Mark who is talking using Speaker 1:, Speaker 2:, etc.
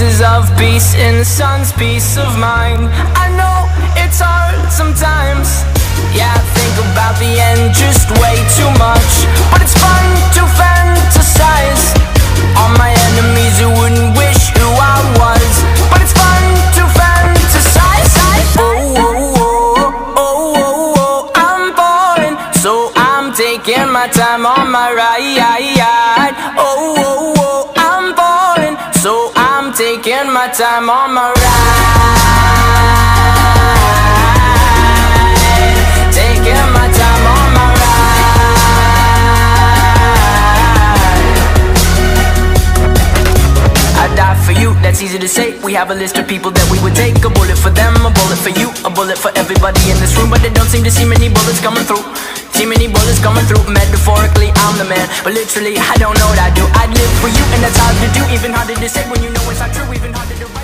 Speaker 1: pieces of peace in the sun's peace of mind. I know it's hard sometimes, yeah, I think about the end just way too much, but it's fun to fantasize on my enemies who wouldn't wish who I was, but it's fun to fantasize. Oh, oh, oh, oh, oh, oh, I'm falling, so I'm taking my time on my ride. Oh, oh, oh, I'm falling, so I'm taking my time on my ride. Taking my time on my ride. I die for you, that's easy to say. We have a list of people that we would take. A bullet for them, a bullet for you, a bullet for everybody in this room. But they don't seem to see many bullets coming through. See many bullets coming through. Metaphorically, I'm the man, but literally, I don't know what I do. I'd live for you, and that's hard to do. Even harder to say when you know it's not true. Even harder to write.